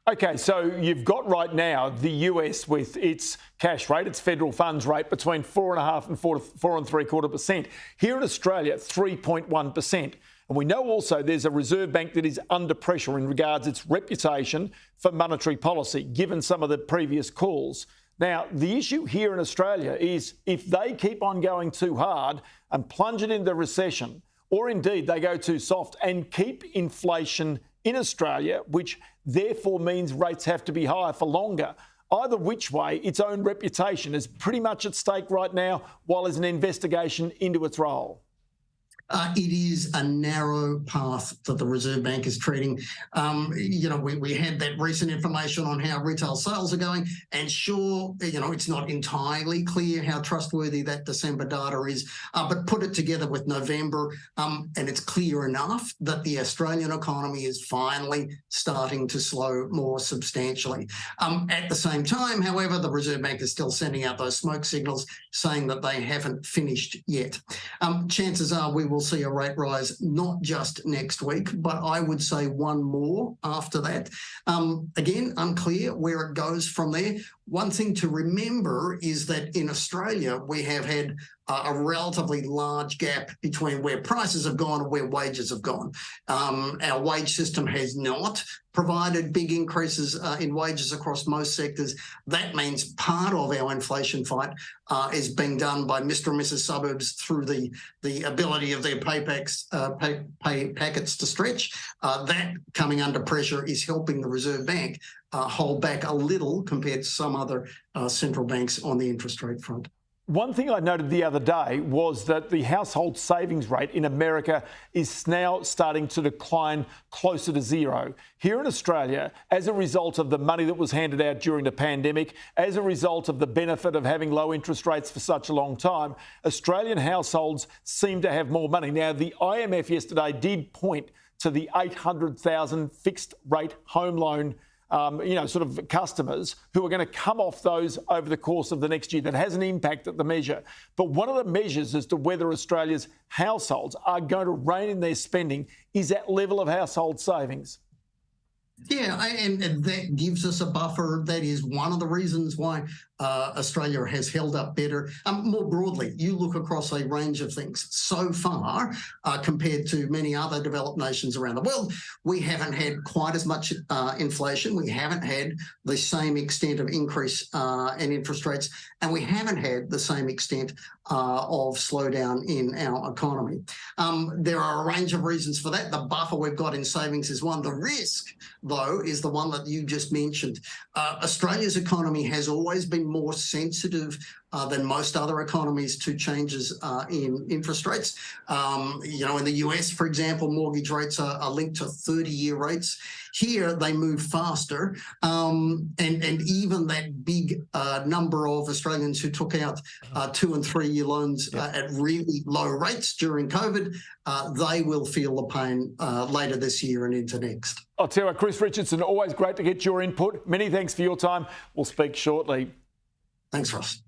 Okay, so you've got right now the US with its cash rate, its federal funds rate between 4.5% and 4.75%. Here in Australia, 3.1%. And we know also there's a Reserve Bank that is under pressure in regards its reputation for monetary policy, given some of the previous calls. Now, the issue here in Australia is if they keep on going too hard and plunge it into recession, or indeed they go too soft and keep inflation in Australia, which therefore means rates have to be higher for longer. Either which way, its own reputation is pretty much at stake right now, while there's an investigation into its role. It is a narrow path that the Reserve Bank is treading. We had that recent information on how retail sales are going, and sure, it's not entirely clear how trustworthy that December data is, but put it together with November, and it's clear enough that the Australian economy is finally starting to slow more substantially. At the same time, however, the Reserve Bank is still sending out those smoke signals saying that they haven't finished yet. Chances are we will see a rate rise not just next week, but I would say one more after that. Again, unclear where it goes from there. One thing to remember is that in Australia, we have had a relatively large gap between where prices have gone and where wages have gone. Our wage system has not provided big increases in wages across most sectors. That means part of our inflation fight is being done by Mr. and Mrs. Suburbs through the ability of their pay packets to stretch. That coming under pressure is helping the Reserve Bank hold back a little compared to some other central banks on the interest rate front. One thing I noted the other day was that the household savings rate in America is now starting to decline closer to zero. Here in Australia, as a result of the money that was handed out during the pandemic, as a result of the benefit of having low interest rates for such a long time, Australian households seem to have more money. Now, the IMF yesterday did point to the 800,000 fixed rate home loan customers who are going to come off those over the course of the next year. That has an impact at the measure. But one of the measures as to whether Australia's households are going to rein in their spending is that level of household savings. Yeah, and that gives us a buffer. That is one of the reasons why Australia has held up better. More broadly, you look across a range of things. So far, compared to many other developed nations around the world, we haven't had quite as much inflation. We haven't had the same extent of increase in interest rates, and we haven't had the same extent of slowdown in our economy. There are a range of reasons for that. The buffer we've got in savings is one. The risk, though, is the one that you just mentioned. Australia's economy has always been more sensitive than most other economies to changes in interest rates. In the US, for example, mortgage rates are linked to 30-year rates. Here, they move faster. And even that big number of Australians who took out 2- and 3-year loans at really low rates during COVID, they will feel the pain later this year and into next. I'll tell you what, Chris Richardson, always great to get your input. Many thanks for your time. We'll speak shortly. Thanks, Ross.